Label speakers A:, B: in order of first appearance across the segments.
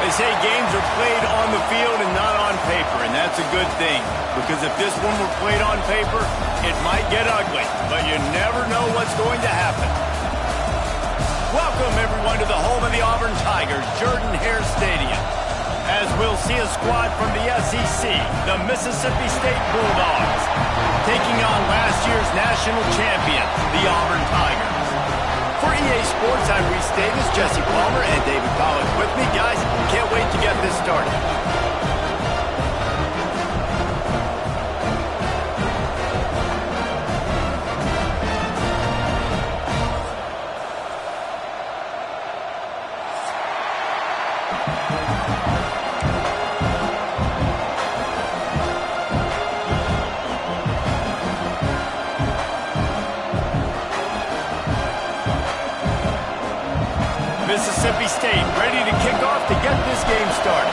A: They say games are played on the field and not on paper, and that's a good thing. Because if this one were played on paper, it might get ugly, but you never know what's going to happen. Welcome, everyone, to the home of the Auburn Tigers, Jordan-Hare Stadium. As we'll see a squad from the SEC, the Mississippi State Bulldogs, taking on last year's national champion, the Auburn Tigers. For EA Sports, I'm Reese Davis, Jesse Palmer, and David Collins with me. Guys, can't wait to get this started. Mississippi State ready to kick off to get this game started.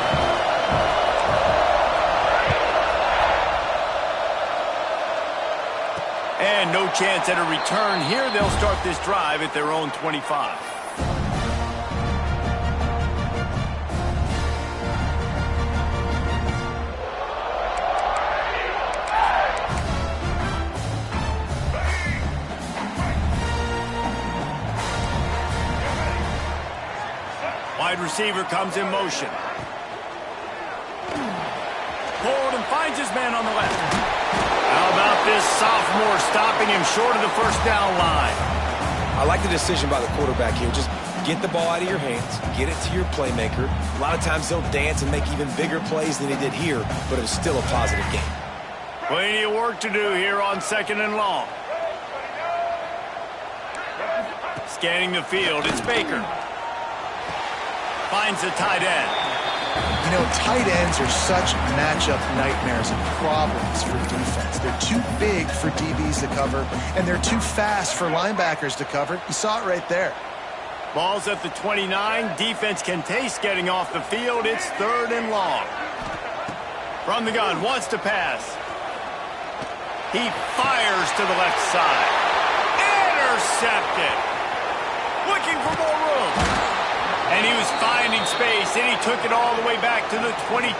A: And no chance at a return here. They'll start this drive at their own 25. Wide receiver comes in motion. Hold and finds his man on the left. How about this sophomore stopping him short of the first down line?
B: I like the decision by the quarterback here. Just get the ball out of your hands, get it to your playmaker. A lot of times they'll dance and make even bigger plays than he did here, but it was still a positive game.
A: Plenty of work to do here on 2nd and long. Scanning the field, it's Baker. Finds the tight end.
C: You know, tight ends are such matchup nightmares and problems for defense. They're too big for DBs to cover, and they're too fast for linebackers to cover. You saw it right there.
A: Ball's at the 29. Defense can taste getting off the field. It's 3rd and long. From the gun, wants to pass. He fires to the left side. Intercepted. Looking for more room. And he was finding space, and he took it all the way back to the 22.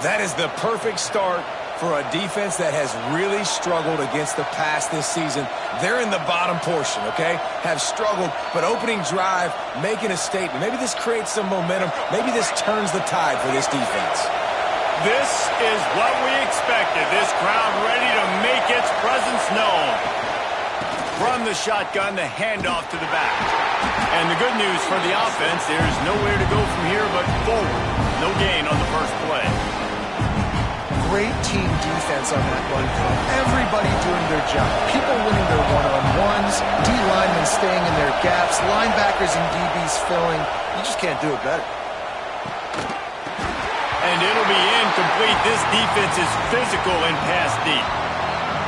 B: That is the perfect start for a defense that has really struggled against the pass this season. They're in the bottom portion, okay? Have struggled, but opening drive, making a statement. Maybe this creates some momentum. Maybe this turns the tide for this defense.
A: This is what we expected. This crowd ready to make its presence known. From the shotgun, the handoff to the back. And the good news for the offense, there's nowhere to go from here but forward. No gain on the first play.
C: Great team defense on that run play. Everybody doing their job. People winning their one-on-ones, D-linemen staying in their gaps, linebackers and DBs filling. You just can't do it better.
A: And it'll be incomplete. This defense is physical and pass deep.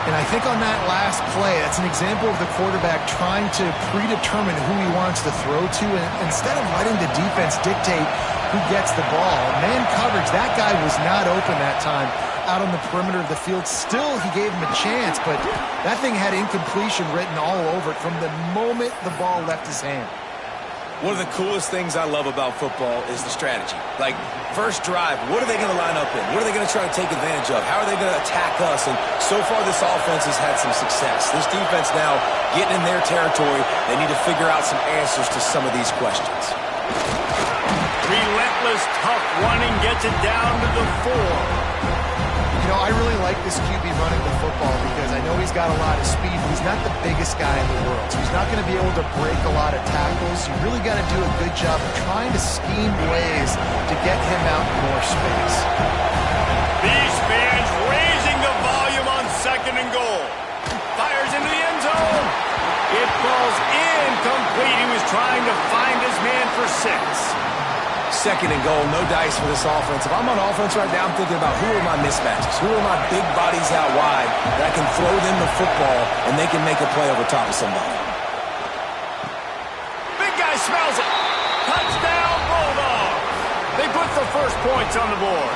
C: And I think on that last play, that's an example of the quarterback trying to predetermine who he wants to throw to, and instead of letting the defense dictate who gets the ball. Man coverage, that guy was not open that time out on the perimeter of the field. Still, he gave him a chance, but that thing had incompletion written all over it from the moment the ball left his hand.
B: One of the coolest things I love about football is the strategy. Like, first drive, what are they going to line up in? What are they going to try to take advantage of? How are they going to attack us? And so far, this offense has had some success. This defense now getting in their territory. They need to figure out some answers to some of these questions.
A: Relentless, tough running gets it down to the 4.
C: You know, I really like this QB running the football because I know he's got a lot of speed, but he's not the biggest guy in the world. So he's not going to be able to break a lot of tackles. You really got to do a good job of trying to scheme ways to get him out in more space.
A: These fans raising the volume on 2nd and goal. Fires into the end zone. It falls incomplete. He was trying to find his man for 6.
B: 2nd and goal, no dice for this offense. If I'm on offense right now, I'm thinking about who are my mismatches? Who are my big bodies out wide that I can throw them the football and they can make a play over top of somebody?
A: Big guy smells it. Touchdown, Bulldogs. They put the first points on the board.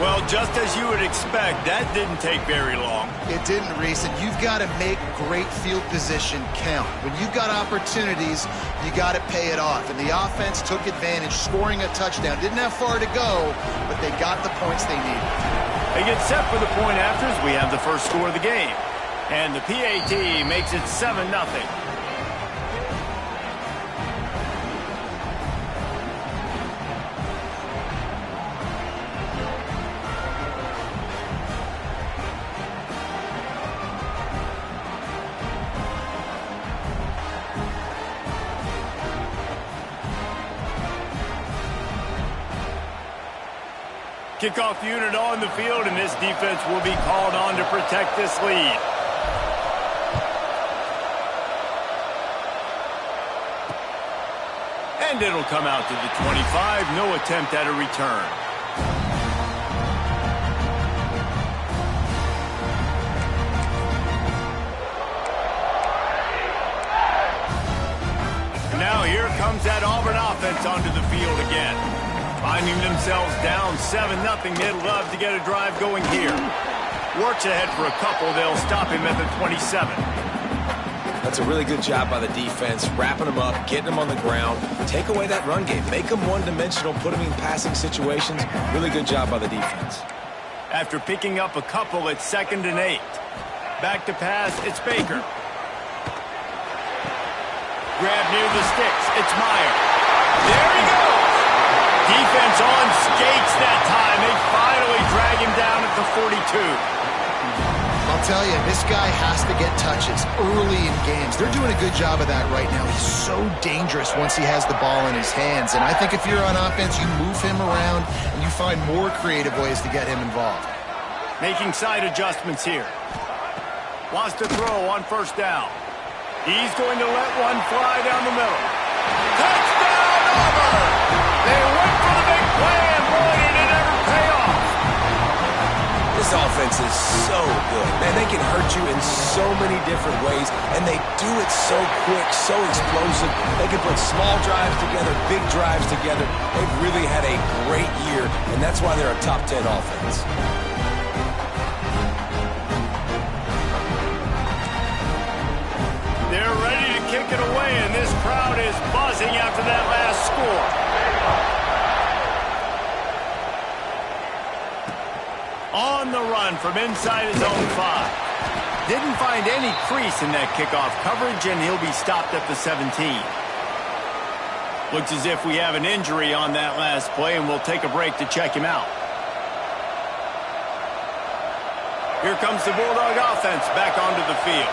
A: Well, just as you would expect, that didn't take very long.
C: It didn't, Reese, and you've got to make great field position count. When you've got opportunities, you got to pay it off. And the offense took advantage, scoring a touchdown. Didn't have far to go, but they got the points they needed.
A: They get set for the point afters. We have the first score of the game. And the PAT makes it 7-0. Kickoff unit on the field, and this defense will be called on to protect this lead. And it'll come out to the 25. No attempt at a return. Now here comes that Auburn offense onto the field again. Finding themselves down 7-0, they'd love to get a drive going here. Works ahead for a couple. They'll stop him at the 27.
B: That's a really good job by the defense, wrapping them up, getting them on the ground. Take away that run game. Make them one-dimensional, put them in passing situations. Really good job by the defense.
A: After picking up a couple, it's 2nd and 8. Back to pass, it's Baker. Grab near the sticks, it's Meyer. There he goes! Defense on skates that time. They finally drag him down at the 42.
C: I'll tell you, this guy has to get touches early in games. They're doing a good job of that right now. He's so dangerous once he has the ball in his hands. And I think if you're on offense, you move him around and you find more creative ways to get him involved.
A: Making side adjustments here. Wants to throw on first down. He's going to let one fly down the middle. Touchdown, Auburn! They went for the big play, and boy, did it ever pay off.
B: This offense is so good. Man, they can hurt you in so many different ways, and they do it so quick, so explosive. They can put small drives together, big drives together. They've really had a great year, and that's why they're a top 10 offense.
A: They're ready to kick it away, and this crowd is buzzing after that last score. On the run from inside his own 5. Didn't find any crease in that kickoff coverage, and he'll be stopped at the 17. Looks as if we have an injury on that last play, and we'll take a break to check him out. Here comes the Bulldog offense back onto the field.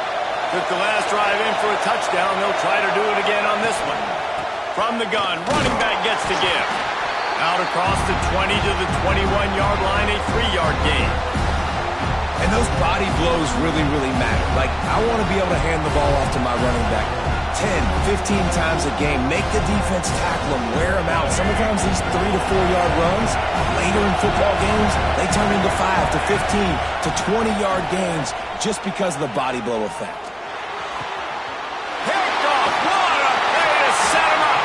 A: Took the last drive in for a touchdown. They'll try to do it again on this one. From the gun, running back gets to give. Out across the 20 to the 21-yard line, a 3-yard gain.
B: And those body blows really, really matter. Like, I want to be able to hand the ball off to my running back 10, 15 times a game. Make the defense tackle them, wear them out. Sometimes these 3 to 4-yard runs, later in football games, they turn into 5 to 15 to 20-yard gains just because of the body blow effect.
A: Picked off. What a play to set him up.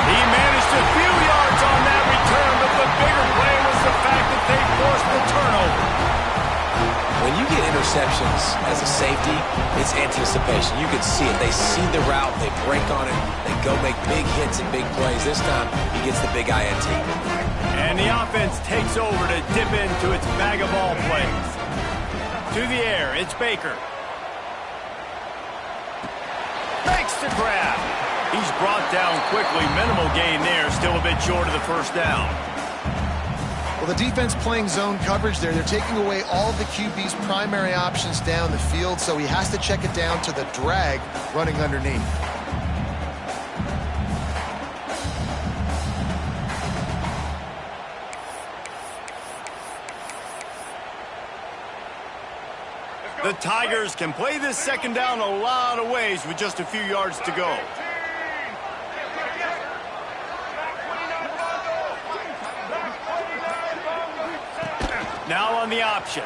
A: He managed a few yards on that return, but the bigger play was the fact that they forced the turnover.
B: When you get interceptions as a safety, it's anticipation. You can see it. They see the route, they break on it, they go make big hits and big plays. This time, he gets the big INT.
A: And the offense takes over to dip into its bag of ball plays. To the air, it's Baker. Makes the grab. He's brought down quickly. Minimal gain there. Still a bit short of the first down.
C: Well, the defense playing zone coverage there. They're taking away all of the QB's primary options down the field, so he has to check it down to the drag running underneath.
A: The Tigers can play this second down a lot of ways with just a few yards to go. Now on the option.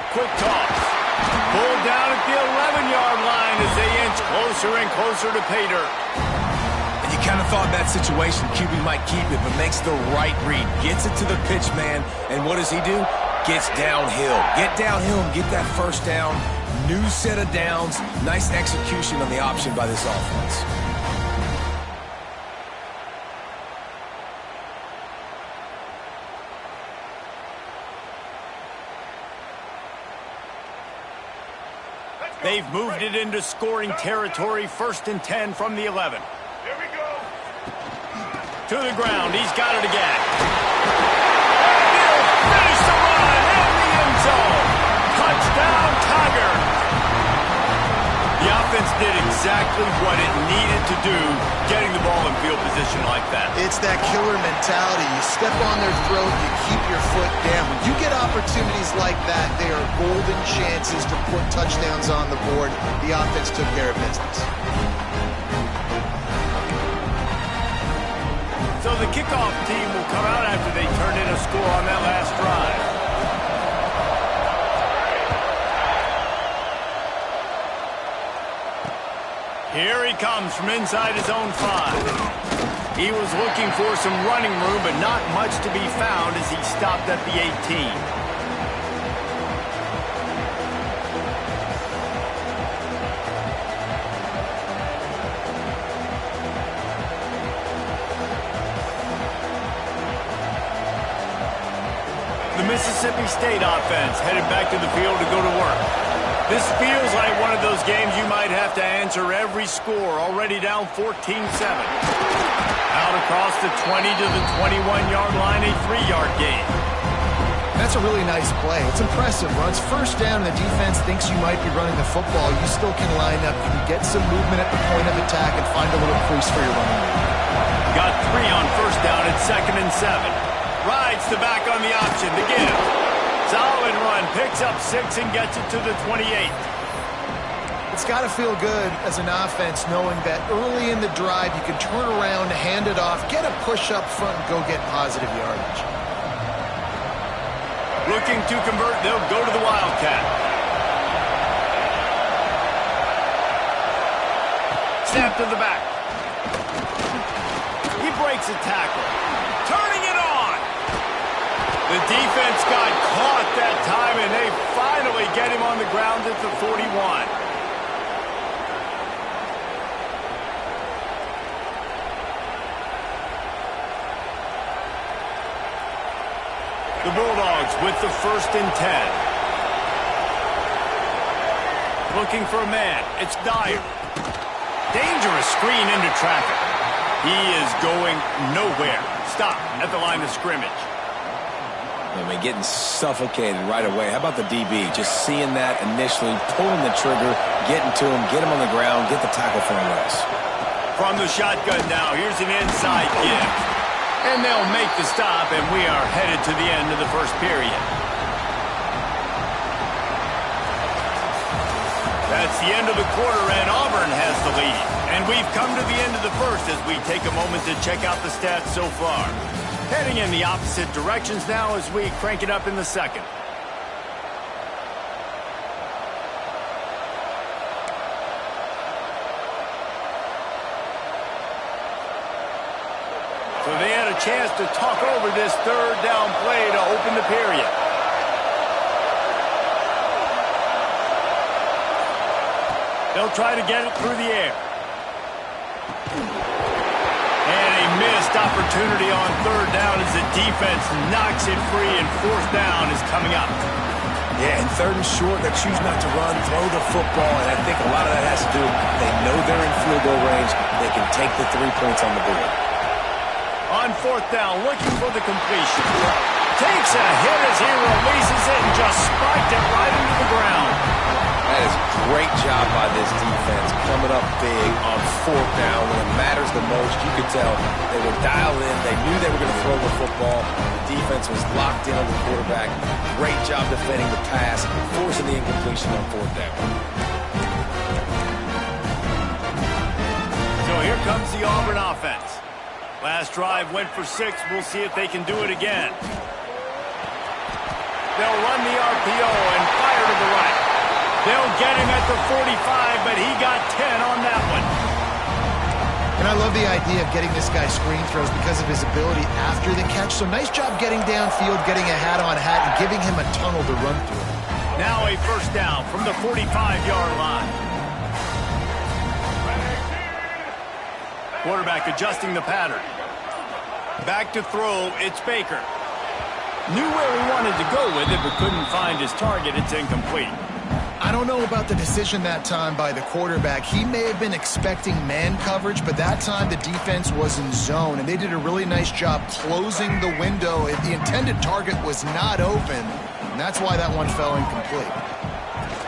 A: Quick toss. Pulled down at the 11-yard line as they inch closer and closer to pay dirt.
B: And you kind of thought in that situation QB might keep it, but makes the right read. Gets it to the pitch man, and what does he do? Gets downhill. Get downhill and get that first down. New set of downs. Nice execution on the option by this offense.
A: They've moved it into scoring territory, 1st and 10 from the 11.
D: Here we go.
A: To the ground, he's got it again. He'll finish the run in the end zone. Touchdown, Tigers. The offense did exactly what it needed to do, getting the ball in field position like that.
C: It's that killer mentality. You step on their throat, you keep your foot down. When you get opportunities like that, they are golden chances to put touchdowns on the board. The offense took care of business.
A: So the kickoff team will come out after they turn in a score on that last drive. Here he comes from inside his own 5. He was looking for some running room, but not much to be found as he stopped at the 18. The Mississippi State offense headed back to the field to go to work. This feels like one of those games you might have to answer every score, already down 14-7. Out across the 20 to the 21-yard line, a 3-yard gain.
C: That's a really nice play. It's impressive. Runs first down, and the defense thinks you might be running the football. You still can line up. You can get some movement at the point of attack and find a little crease for your running game.
A: Got 3 on first down at 2nd and 7. Rides the back on the option to give. Solid run, picks up 6 and gets it to the 28.
C: It's got to feel good as an offense knowing that early in the drive you can turn around, hand it off, get a push up front, and go get positive yardage.
A: Looking to convert, they'll go to the Wildcat. Snap to the back. He breaks a tackle. Turning it on. The defense got caught that time, and they finally get him on the ground at the 41. The Bulldogs with the 1st and 10. Looking for a man. It's Dyer. Dangerous screen into traffic. He is going nowhere. Stop at the line of scrimmage.
B: I mean, getting suffocated right away. How about the DB? Just seeing that initially, pulling the trigger, getting to him, get him on the ground, get the tackle for a loss.
A: From the shotgun now, here's an inside give. And they'll make the stop, and we are headed to the end of the first period. That's the end of the quarter, and Auburn has the lead. And we've come to the end of the first as we take a moment to check out the stats so far. Heading in the opposite directions now as we crank it up in the second. So they had a chance to talk over this 3rd down play to open the period. They'll try to get it through the air. And a missed opportunity on 3rd down as the defense knocks it free, and 4th down is coming up.
B: Yeah, and 3rd and short, they choose not to run, throw the football, and I think a lot of that has to do with they know they're in field goal range. They can take the 3 points on the board.
A: On 4th down, looking for the completion. Takes a hit as he releases it and just spiked it right into the ground.
B: That is a great job by this defense, coming up big on 4th down when it matters the most. You could tell they were dialed in. They knew they were going to throw the football. The defense was locked in on the quarterback. Great job defending the pass, forcing the incompletion on 4th down.
A: So here comes the Auburn offense. Last drive went for 6. We'll see if they can do it again. They'll run the RPO and fire to the right. They'll get him at the 45, but he got 10 on that one.
C: And I love the idea of getting this guy screen throws because of his ability after the catch. So nice job getting downfield, getting a hat-on-hat, and giving him a tunnel to run through.
A: Now a first down from the 45-yard line. Quarterback adjusting the pattern. Back to throw, it's Baker. Knew where he wanted to go with it, but couldn't find his target. It's incomplete.
C: I don't know about the decision that time by the quarterback. He may have been expecting man coverage, but that time the defense was in zone, and they did a really nice job closing the window. The intended target was not open, and that's why that one fell incomplete.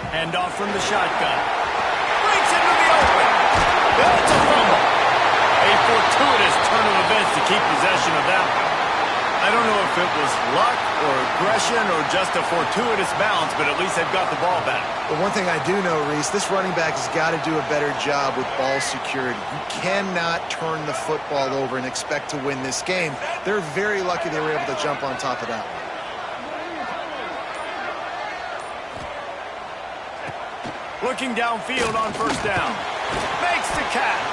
A: Hand off from the shotgun. Breaks into the open. That's a fumble. A fortuitous turn of events to keep possession of that one. I don't know if it was luck or aggression or just a fortuitous bounce, but at least they've got the ball back.
C: But one thing I do know, Reese, this running back has got to do a better job with ball security. You cannot turn the football over and expect to win this game. They're very lucky they were able to jump on top of that one.
A: Looking downfield on first down. Makes the catch.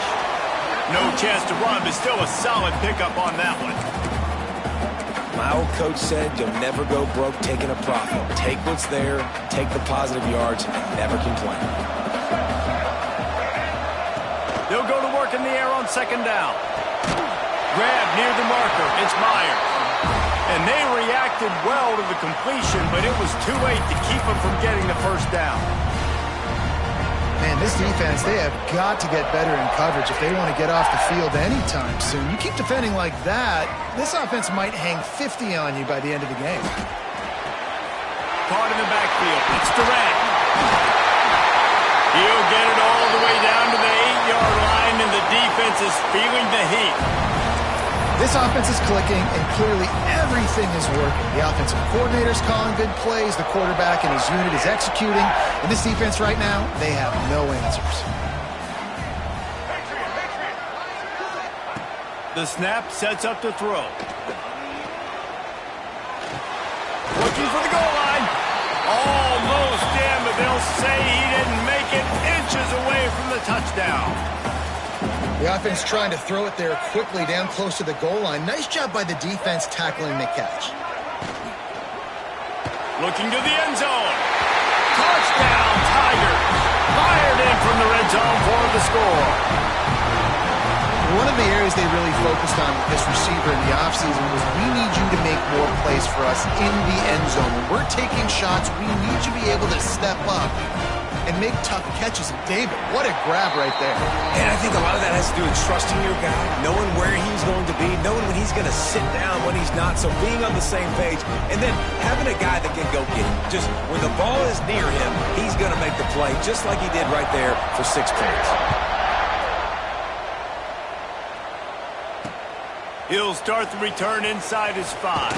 A: No chance to run, but still a solid pickup on that one.
B: My old coach said you'll never go broke taking a profit. Take what's there, take the positive yards, and never complain.
A: They'll go to work in the air on second down. Grab near the marker. It's Meyer. And they reacted well to the completion, but it was too late to keep them from getting the first down.
C: Man, this defense, they have got to get better in coverage if they want to get off the field anytime soon. You keep defending like that, this offense might hang 50 on you by the end of the game.
A: Caught in the backfield. It's Durant. He'll get it all the way down to the 8-yard line, and the defense is feeling the heat.
C: This offense is clicking, and clearly everything is working. The offensive coordinator's calling good plays, the quarterback and his unit is executing, and this defense right now, they have no answers.
A: The snap sets up to throw. Looking for the goal line. Almost in, but they'll say he didn't make it, inches away from the touchdown.
C: The offense trying to throw it there quickly down close to the goal line. Nice job by the defense tackling the catch.
A: Looking to the end zone. Touchdown, Tigers. Fired in from the red zone for the score.
C: One of the areas they really focused on with this receiver in the offseason was we need you to make more plays for us in the end zone. When we're taking shots, we need you to be able to step up and make tough catches. And David, what a grab right there.
B: And I think a lot of that has to do with trusting your guy, knowing where he's going to be, knowing when he's going to sit down, when he's not, so being on the same page, and then having a guy that can go get him. Just when the ball is near him, he's going to make the play, just like he did right there for 6 points.
A: He'll start the return inside his 5.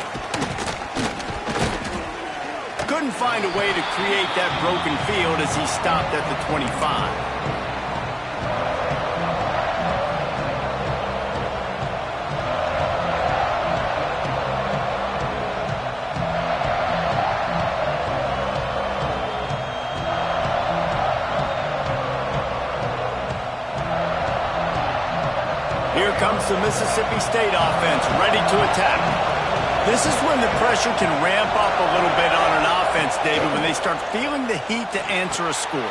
A: Couldn't find a way to create that broken field as he stopped at the 25. Here comes the Mississippi State offense, ready to attack. This is when the pressure can ramp up a little bit on an offense, David, when they start feeling the heat to answer a score.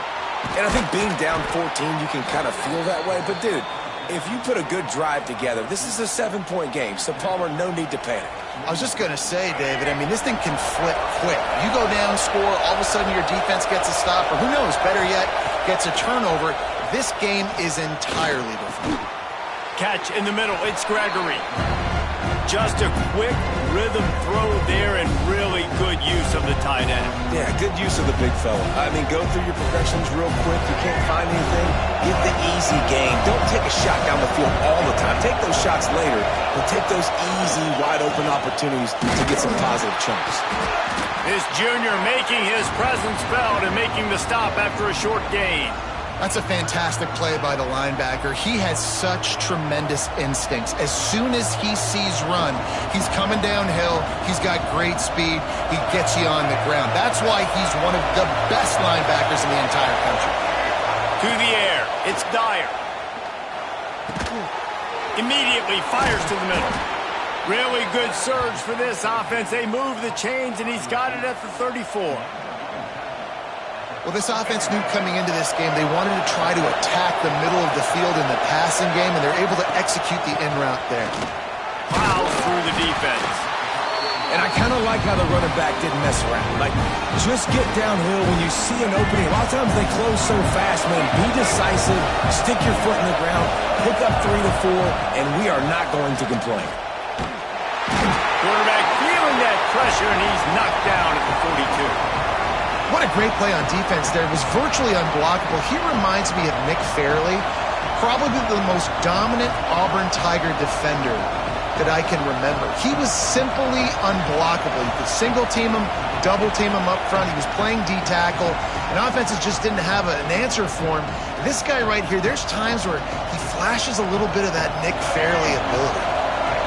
B: And I think being down 14, you can kind of feel that way. But, dude, if you put a good drive together, this is a 7-point game, so, Palmer, no need to panic.
C: I was just going to say, David, I mean, this thing can flip quick. You go down, score, all of a sudden your defense gets a stop, or who knows, better yet, gets a turnover. This game is entirely different.
A: Catch in the middle, it's Gregory. Just a quick rhythm throw there and really good use of the tight end.
B: Yeah, good use of the big fella. I mean, go through your progressions real quick. You can't find anything. Get the easy game. Don't take a shot down the field all the time. Take those shots later, but take those easy, wide-open opportunities to get some positive chunks.
A: This junior making his presence felt and making the stop after a short gain.
C: That's a fantastic play by the linebacker. He has such tremendous instincts. As soon as he sees run, he's coming downhill. He's got great speed. He gets you on the ground. That's why he's one of the best linebackers in the entire country.
A: To the air. It's Dyer. Immediately fires to the middle. Really good surge for this offense. They move the chains, and he's got it at the 34.
C: Well, this offense knew coming into this game they wanted to try to attack the middle of the field in the passing game, and they're able to execute the in route there.
A: Plows through the defense.
B: And I kind of like how the running back didn't mess around. Like, just get downhill when you see an opening. A lot of times they close so fast, man. Be decisive, stick your foot in the ground, pick up 3 to 4, and we are not going to complain.
A: Quarterback feeling that pressure, and he's knocked down at the 42.
C: What a great play on defense there. It was virtually unblockable. He reminds me of Nick Fairley, probably the most dominant Auburn Tiger defender that I can remember. He was simply unblockable. You could single team him, double team him up front. He was playing D-tackle, and offenses just didn't have an answer for him. This guy right here, there's times where he flashes a little bit of that Nick Fairley ability.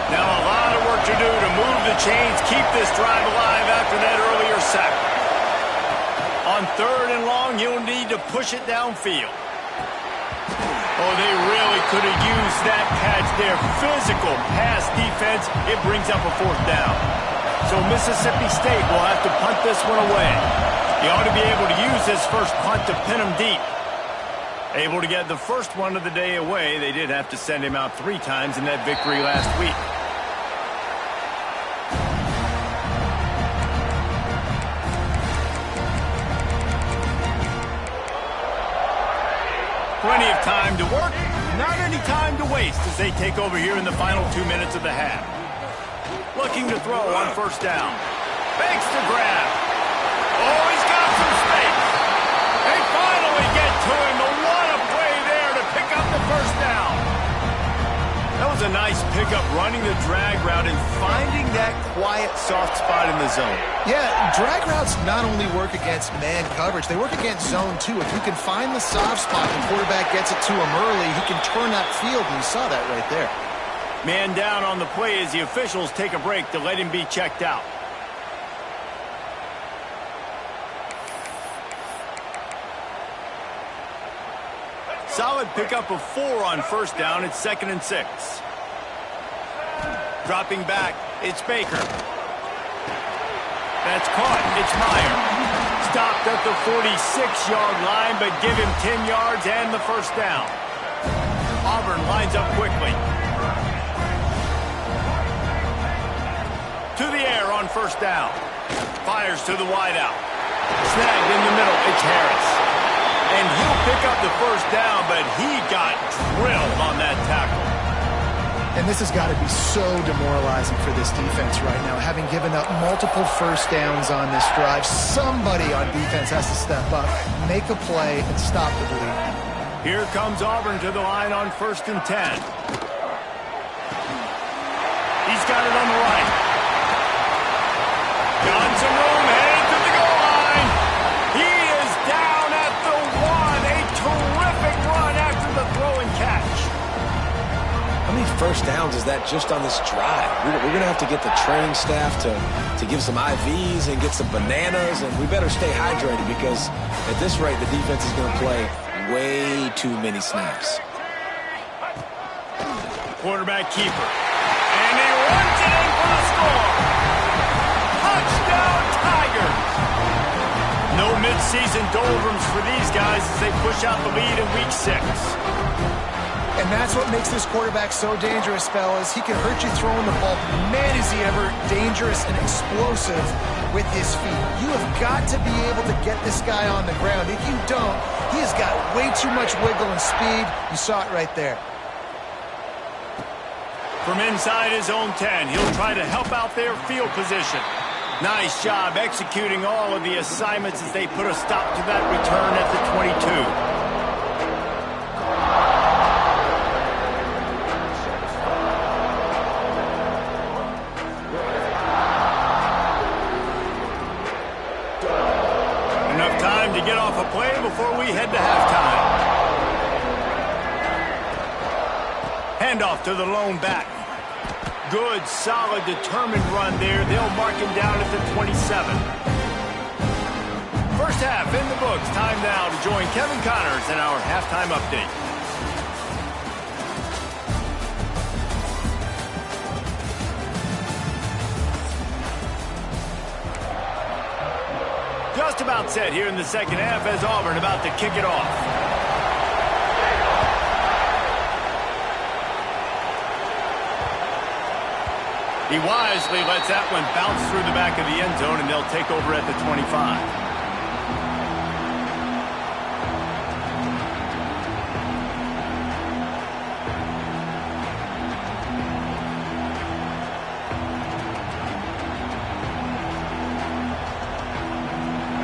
A: Now a lot of work to do to move the chains, keep this drive alive after that earlier sack. On 3rd and long, he'll need to push it downfield. Oh, they really could have used that catch there. Physical pass defense. It brings up a 4th down. So Mississippi State will have to punt this one away. He ought to be able to use his first punt to pin him deep. Able to get the first one of the day away. They did have to send him out 3 times in that victory last week. Plenty of time to work, not any time to waste as they take over here in the final 2 minutes of the half. Looking to throw on 1st down. Fakes to grab. Oh, he's got some space. They finally get to him. What a play there to pick up the 1st down. That was a nice pickup, running the drag route and finding that quiet, soft spot in the zone.
C: Yeah, drag routes not only work against man coverage, they work against zone too. If you can find the soft spot and the quarterback gets it to him early, he can turn that field, and you saw that right there.
A: Man down on the play as the officials take a break to let him be checked out. Solid pickup of 4 on 1st down. It's 2nd and 6. Dropping back, it's Baker. That's caught. It's Meyer. Stopped at the 46-yard line, but give him 10 yards and the 1st down. Auburn lines up quickly. To the air on 1st down. Fires to the wideout. Snagged in the middle. It's Harris. And he'll pick up the 1st down, but he got drilled on that tackle.
C: And this has got to be so demoralizing for this defense right now. Having given up multiple 1st downs on this drive, somebody on defense has to step up, make a play, and stop the bleed.
A: Here comes Auburn to the line on 1st and 10. He's got it on the right. Got some room, headed to the goal line. He is down at the 1. A terrific run after the throw and catch.
B: How many 1st downs is that just on this drive? We're going to have to get the training staff to give some IVs and get some bananas, and we better stay hydrated because at this rate, the defense is going to play way too many snaps.
A: Quarterback keeper. And he runs it in for the score. Touchdown Tigers. No midseason doldrums for these guys as they push out the lead in week 6.
C: And that's what makes this quarterback so dangerous, fellas. He can hurt you throwing the ball. Man, is he ever dangerous and explosive with his feet. You have got to be able to get this guy on the ground. If you don't, he has got way too much wiggle and speed. You saw it right there.
A: From inside his own 10, he'll try to help out their field position. Nice job executing all of the assignments as they put a stop to that return at the 22. To get off a play before we head to halftime. Handoff to the lone back. Good, solid, determined run there. They'll mark him down at the 27. First half in the books. Time now to join Kevin Connors in our halftime update. Just about set here in the second half as Auburn about to kick it off. He wisely lets that one bounce through the back of the end zone, and they'll take over at the 25.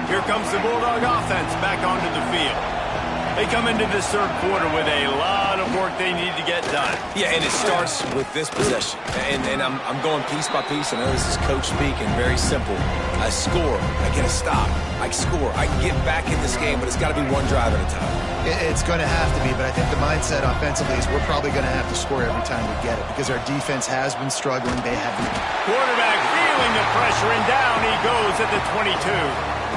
A: Here comes the Bulldog offense back onto the field. They come into this third quarter with a lot of work they need to get done.
B: Yeah, and it starts with this possession. And I'm going piece by piece. I know this is coach speaking, very simple. I score, I get a stop, I score, I can get back in this game, but it's got to be one drive at a time.
C: It's going to have to be, but I think the mindset offensively is we're probably going to have to score every time we get it because our defense has been struggling. They haven't.
A: Quarterback feeling the pressure, and down he goes at the 22.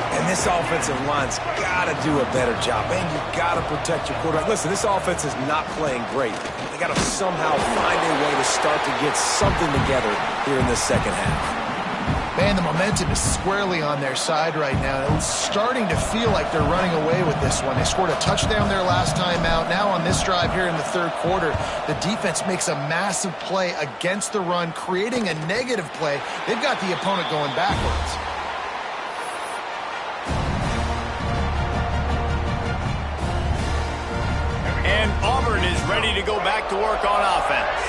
B: And this offensive line's got to do a better job. Man, you got to protect your quarterback. Listen, this offense is not playing great. They got to somehow find a way to start to get something together here in the second half.
C: Man, the momentum is squarely on their side right now. It's starting to feel like they're running away with this one. They scored a touchdown their last time out. Now on this drive here in the third quarter, the defense makes a massive play against the run, creating a negative play. They've got the opponent going backwards.
A: And Auburn is ready to go back to work on offense.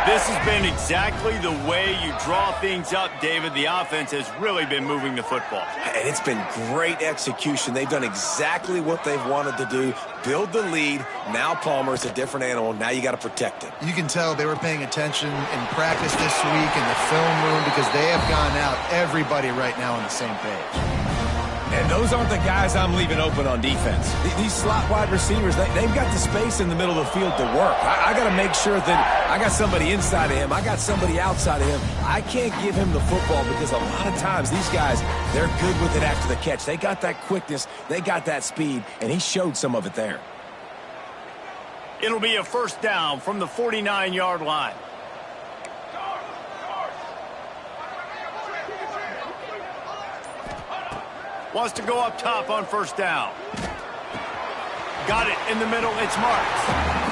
A: This has been exactly the way you draw things up, David. The offense has really been moving the football.
B: And it's been great execution. They've done exactly what they've wanted to do. Build the lead. Now Palmer's a different animal. Now you got to protect it.
C: You can tell they were paying attention in practice this week in the film room because they have gone out, everybody right now on the same page.
B: And those aren't the guys I'm leaving open on defense. These slot wide receivers, they've got the space in the middle of the field to work. I got to make sure that I got somebody inside of him. I got somebody outside of him. I can't give him the football because a lot of times these guys, they're good with it after the catch. They got that quickness. They got that speed, and he showed some of it there.
A: It'll be a first down from the 49-yard line. Wants to go up top on first down. Got it in the middle. It's marked.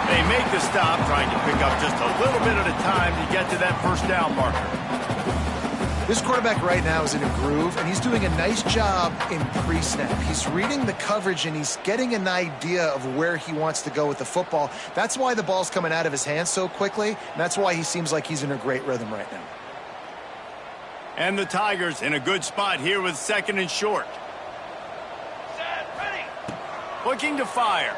A: They make the stop, trying to pick up just a little bit at a time to get to that first down marker.
C: This quarterback right now is in a groove, and he's doing a nice job in pre-snap. He's reading the coverage, and he's getting an idea of where he wants to go with the football. That's why the ball's coming out of his hands so quickly, and that's why he seems like he's in a great rhythm right now.
A: And the Tigers in a good spot here with second and short. Looking to fire.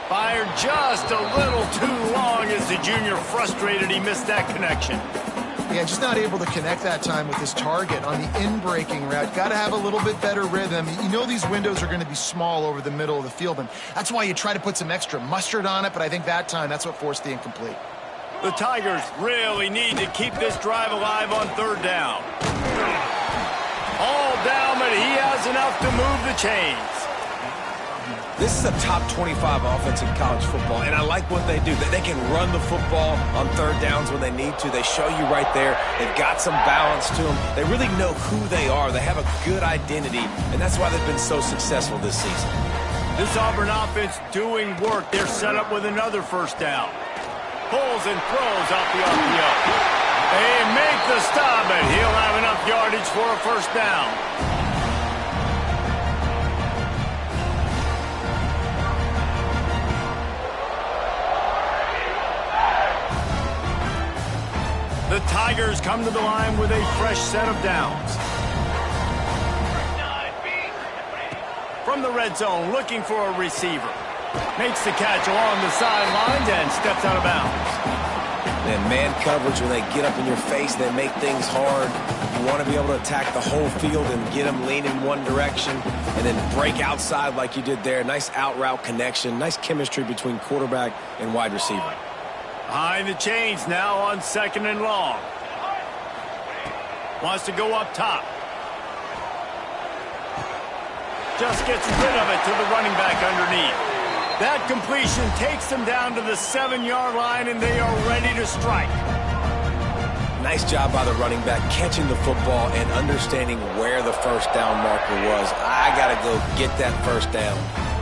A: Fired just a little too long as the junior frustrated. He missed that connection.
C: Yeah, just not able to connect that time with his target on the in-breaking route. Got to have a little bit better rhythm. You know these windows are going to be small over the middle of the field, and that's why you try to put some extra mustard on it, but I think that time that's what forced the incomplete.
A: The Tigers really need to keep this drive alive on third down. All down, but he has enough to move the chains.
B: This is a top 25 offense in college football, and I like what they do. They can run the football on third downs when they need to. They show you right there. They've got some balance to them. They really know who they are. They have a good identity, and that's why they've been so successful this season.
A: This Auburn offense doing work. They're set up with another first down. Pulls and throws off the RPO. They make the stop, and he'll have enough yardage for a first down. The Tigers come to the line with a fresh set of downs. From the red zone, looking for a receiver. Makes the catch along the sidelines and steps out of bounds.
B: And man coverage, when they get up in your face, they make things hard. You want to be able to attack the whole field and get them leaning one direction and then break outside like you did there. Nice out route connection, nice chemistry between quarterback and wide receiver.
A: Behind the chains now on second and long. Wants to go up top. Just gets rid of it to the running back underneath. That completion takes them down to the 7-yard line, and they are ready to strike.
B: Nice job by the running back catching the football and understanding where the first down marker was. I got to go get that first down.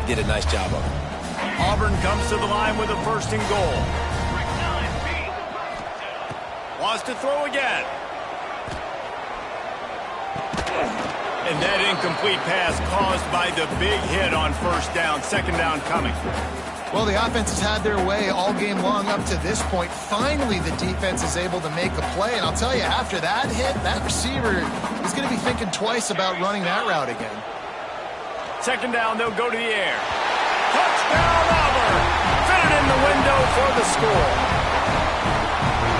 B: Did a nice job of it.
A: Auburn comes to the line with a 1st and goal. Wants to throw again. And that incomplete pass caused by the big hit on 1st down. 2nd down coming.
C: Well, the offense has had their way all game long up to this point. Finally, the defense is able to make a play. And I'll tell you, after that hit, that receiver is going to be thinking twice about running that route again.
A: 2nd down, they'll go to the air. Touchdown, Auburn! Fitted in the window for the score.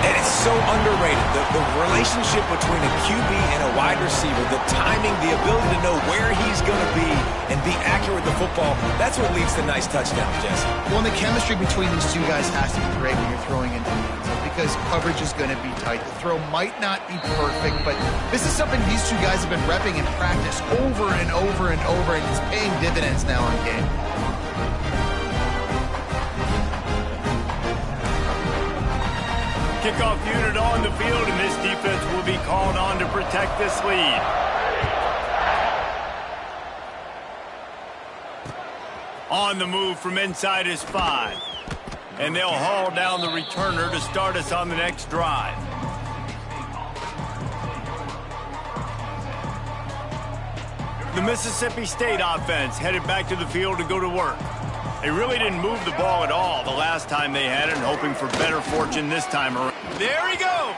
B: And it's so underrated. The relationship between a QB and a wide receiver, the timing, the ability to know where he's going to be and be accurate with the football, that's what leads to nice touchdowns, Jesse.
C: Well, and the chemistry between these two guys has to be great when you're throwing into the end zone because coverage is going to be tight. The throw might not be perfect, but this is something these two guys have been repping in practice over and over and over, and it's paying dividends now in game.
A: Kickoff unit on the field, and this defense will be called on to protect this lead. On the move from inside his 5. And they'll haul down the returner to start us on the next drive. The Mississippi State offense headed back to the field to go to work. They really didn't move the ball at all the last time they had it, hoping for better fortune this time around. There he goes!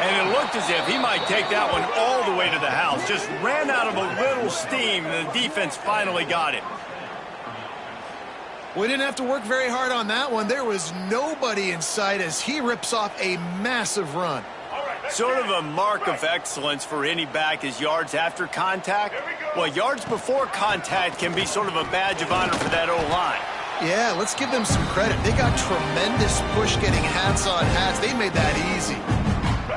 A: And it looked as if he might take that one all the way to the house. Just ran out of a little steam, and the defense finally got him.
C: We didn't have to work very hard on that one. There was nobody in sight as he rips off a massive run.
A: Sort of a mark of excellence for any back is yards after contact. Well, yards before contact can be sort of a badge of honor for that O-line.
C: Yeah, let's give them some credit. They got tremendous push getting hats on hats. They made that easy.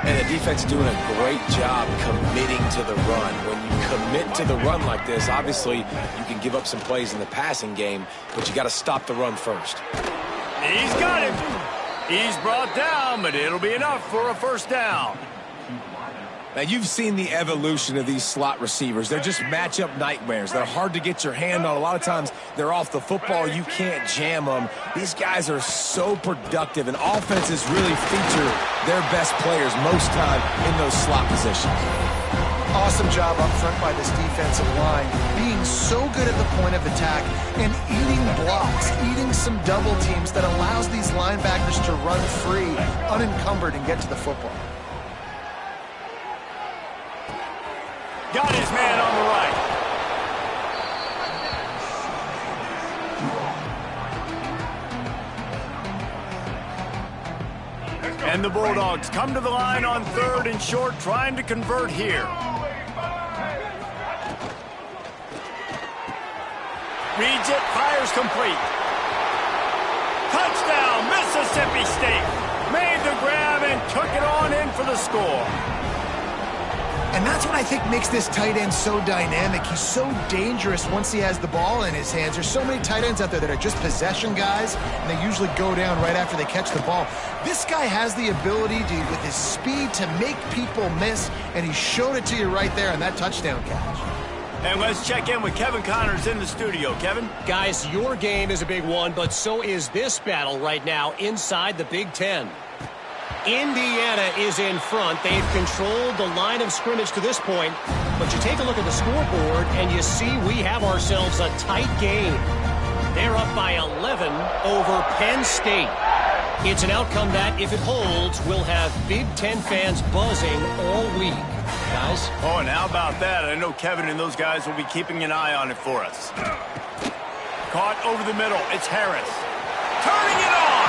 B: And the defense doing a great job committing to the run. When you commit to the run like this, obviously you can give up some plays in the passing game, but you got to stop the run first.
A: He's got him. He's brought down, but it'll be enough for a 1st down.
B: Now, you've seen the evolution of these slot receivers. They're just matchup nightmares. They're hard to get your hand on. A lot of times, they're off the football. You can't jam them. These guys are so productive, and offenses really feature their best players most time in those slot positions.
C: Awesome job up front by this defensive line, being so good at the point of attack and eating blocks, eating some double teams that allows these linebackers to run free, unencumbered, and get to the football.
A: Got his man on the right. And the Bulldogs come to the line on 3rd and short, trying to convert here. Reads it, fires complete. Touchdown, Mississippi State. Made the grab and took it on in for the score.
C: And that's what I think makes this tight end so dynamic. He's so dangerous once he has the ball in his hands. There's so many tight ends out there that are just possession guys, and they usually go down right after they catch the ball. This guy has the ability to, with his speed, to make people miss, and he showed it to you right there on that touchdown catch.
A: And let's check in with Kevin Connors in the studio. Kevin?
D: Guys, your game is a big one, but so is this battle right now inside the Big Ten. Indiana is in front. They've controlled the line of scrimmage to this point. But you take a look at the scoreboard, and you see we have ourselves a tight game. They're up by 11 over Penn State. It's an outcome that, if it holds, will have Big Ten fans buzzing all week. Guys?
A: Oh, and how about that? I know Kevin and those guys will be keeping an eye on it for us. Caught over the middle. It's Harris. Turning it on!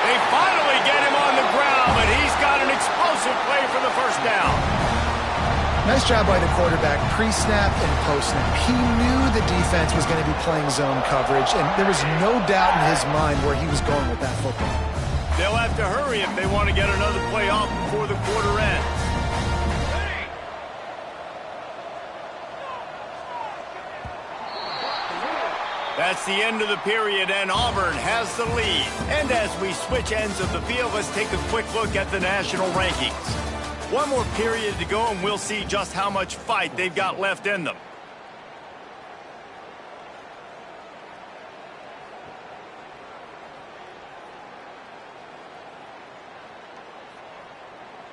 A: They finally get him on the ground, but he's got an explosive play for the 1st down.
C: Nice job by the quarterback, pre-snap and post-snap. He knew the defense was going to be playing zone coverage, and there was no doubt in his mind where he was going with that football.
A: They'll have to hurry if they want to get another play off before the quarter ends. That's the end of the period, and Auburn has the lead. And as we switch ends of the field, let's take a quick look at the national rankings. One more period to go, and we'll see just how much fight they've got left in them.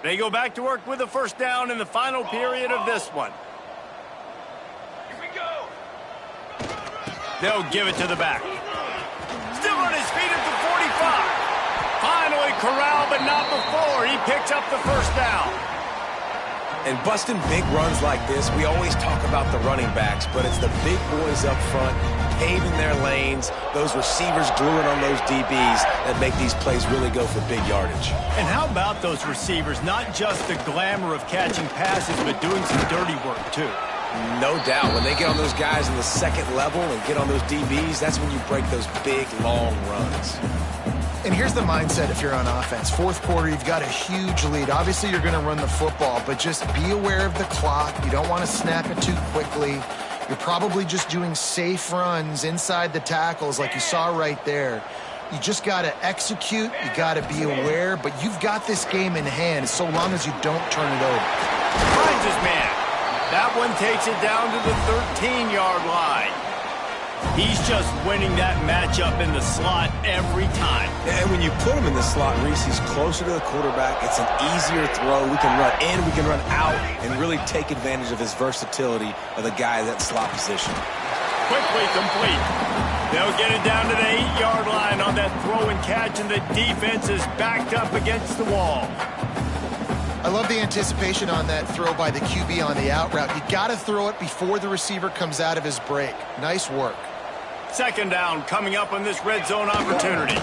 A: They go back to work with a first down in the final period of this one. They'll give it to the back. Still on his feet at the 45. Finally corralled, but not before. He picks up the first down.
B: And busting big runs like this, we always talk about the running backs, but it's the big boys up front, paving their lanes, those receivers gluing on those DBs that make these plays really go for big yardage.
A: And how about those receivers? Not just the glamour of catching passes, but doing some dirty work, too.
B: No doubt. When they get on those guys in the second level and get on those DBs, that's when you break those big, long runs.
C: And here's the mindset if you're on offense. Fourth quarter, you've got a huge lead. Obviously, you're going to run the football, but just be aware of the clock. You don't want to snap it too quickly. You're probably just doing safe runs inside the tackles like you saw right there. You just got to execute. You got to be aware, but you've got this game in hand so long as you don't turn it over.
A: Finds his man. That one takes it down to the 13-yard line. He's just winning that matchup in the slot every time.
B: And when you put him in the slot, Reese, he's closer to the quarterback. It's an easier throw. We can run in, we can run out, and really take advantage of his versatility of the guy at that slot position.
A: Quickly complete. They'll get it down to the 8-yard line on that throw and catch, and the defense is backed up against the wall.
C: I love the anticipation on that throw by the QB on the out route. You got to throw it before the receiver comes out of his break. Nice work.
A: Second down coming up on this red zone opportunity.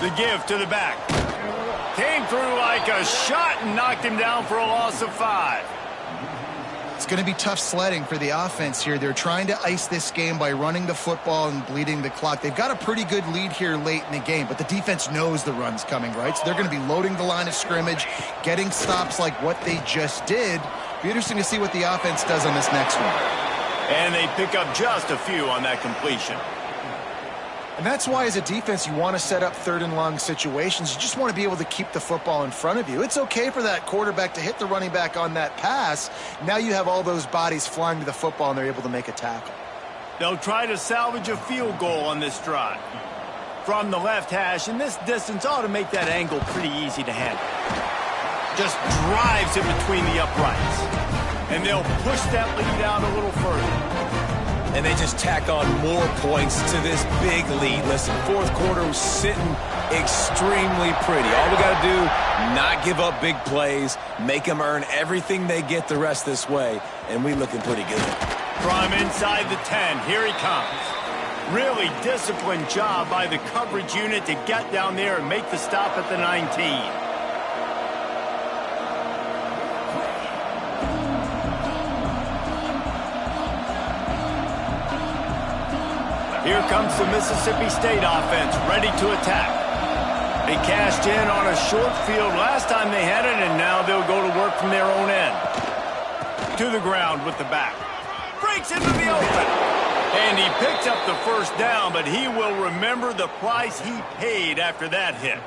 A: The give to the back. Came through like a shot and knocked him down for a loss of 5.
C: It's going to be tough sledding for the offense here. They're trying to ice this game by running the football and bleeding the clock. They've got a pretty good lead here late in the game, but the defense knows the run's coming, right? So they're going to be loading the line of scrimmage, getting stops like what they just did. Be interesting to see what the offense does on this next one.
A: And they pick up just a few on that completion.
C: And that's why, as a defense, you want to set up third and long situations. You just want to be able to keep the football in front of you. It's okay for that quarterback to hit the running back on that pass. Now you have all those bodies flying to the football, and they're able to make a tackle.
A: They'll try to salvage a field goal on this drive. From the left hash, and this distance ought to make that angle pretty easy to handle. Just drives it between the uprights. And they'll push that lead out a little further.
B: And they just tack on more points to this big lead. Listen, fourth quarter was sitting extremely pretty. All we got to do, not give up big plays, make them earn everything they get the rest this way, and we looking pretty good.
A: From inside the 10, here he comes. Really disciplined job by the coverage unit to get down there and make the stop at the 19. Here comes the Mississippi State offense, ready to attack. They cashed in on a short field last time they had it, and now they'll go to work from their own end. To the ground with the back. Breaks into the open. And he picks up the first down, but he will remember the price he paid after that hit.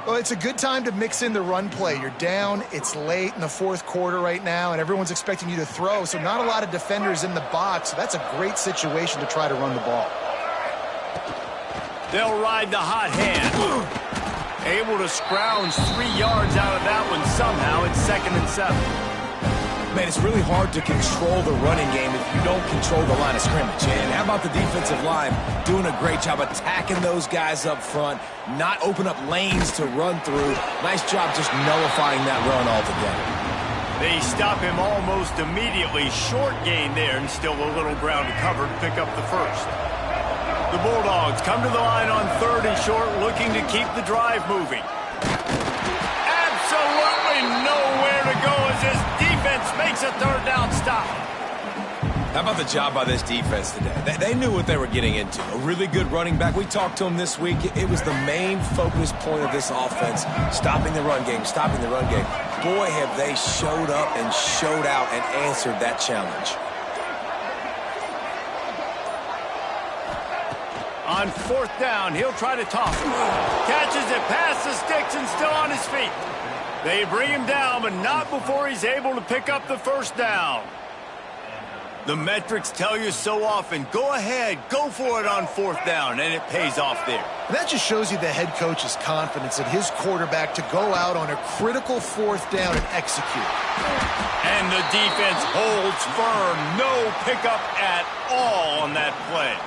C: Well, it's a good time to mix in the run play. You're down, it's late in the fourth quarter right now, and everyone's expecting you to throw, so not a lot of defenders in the box. So that's a great situation to try to run the ball.
A: They'll ride the hot hand. Able to scrounge 3 yards out of that one somehow. It's 2nd and 7.
B: Man, it's really hard to control the running game if you don't control the line of scrimmage. And how about the defensive line doing a great job attacking those guys up front, not open up lanes to run through. Nice job just nullifying that run altogether.
A: They stop him almost immediately. Short gain there, and still a little ground to cover to pick up the first. The Bulldogs come to the line on 3rd and short, looking to keep the drive moving. Absolutely nowhere to go as this defense makes a 3rd down stop.
B: How about the job by this defense today? They knew what they were getting into. A really good running back. We talked to him this week. It was the main focus point of this offense, stopping the run game, stopping the run game. Boy, have they showed up and showed out and answered that challenge.
A: On 4th down, he'll try to toss it. Catches it past the sticks and still on his feet. They bring him down, but not before he's able to pick up the 1st down. The metrics tell you so often, go ahead, go for it on 4th down, and it pays off there.
C: And that just shows you the head coach's confidence in his quarterback to go out on a critical 4th down and execute.
A: And the defense holds firm. No pickup at all on that play.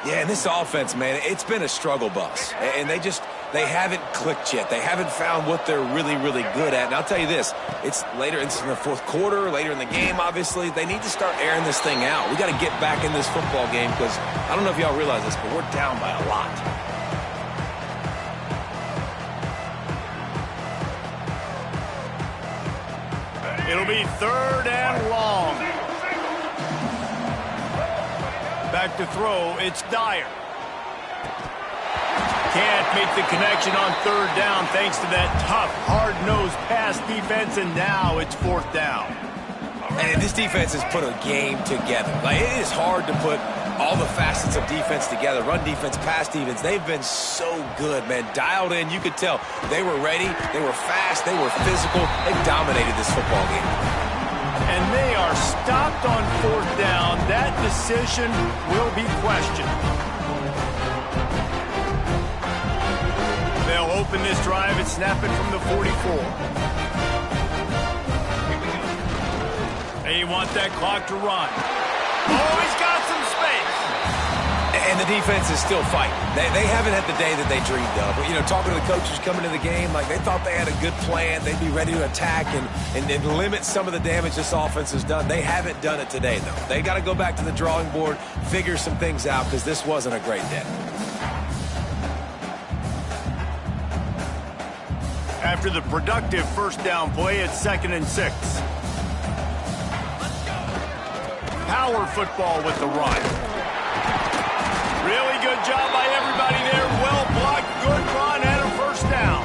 B: Yeah, and this offense, man, it's been a struggle bus. And they haven't clicked yet. They haven't found what they're really, really good at. And I'll tell you this, it's later, it's in the 4th quarter, later in the game, obviously. They need to start airing this thing out. We got to get back in this football game because I don't know if y'all realize this, but we're down by a lot.
A: It'll be 3rd and long. Back to throw, it's Dyer. Can't make the connection on 3rd down thanks to that tough, hard-nosed pass defense, and now it's 4th down.
B: And this defense has put a game together. Like, it is hard to put all the facets of defense together. Run defense, pass defense. They've been so good, man. Dialed in. You could tell they were ready. They were fast. They were physical. They dominated this football game.
A: And they are stopped on 4th down. That decision will be questioned. They'll open this drive and snap it from the 44. They want that clock to run. Oh, he's got some space.
B: And the defense is still fighting. They haven't had the day that they dreamed of. You know, talking to the coaches coming to the game, like they thought they had a good plan. They'd be ready to attack and limit some of the damage this offense has done. They haven't done it today, though. They got to go back to the drawing board, figure some things out, because this wasn't a great day.
A: After the productive 1st down play, it's 2nd and 6. Power football with the run. Really good job by everybody there. Well blocked, good run, and a 1st down.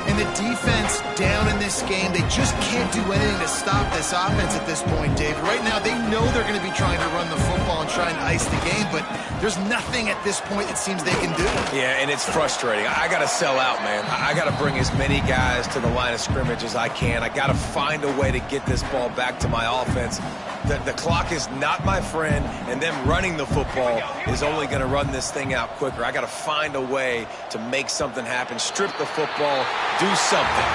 C: And the defense down in this game, they just can't do anything to stop this offense at this point, Dave. Right now, they know they're going to be trying to run the football and try and ice the game, but there's nothing at this point it seems they can do.
B: Yeah, and it's frustrating. I got to sell out, man. I got to bring as many guys to the line of scrimmage as I can. I got to find a way to get this ball back to my offense. The clock is not my friend, and them running the football is only going to run this thing out quicker. I got to find a way to make something happen, strip the football, do something.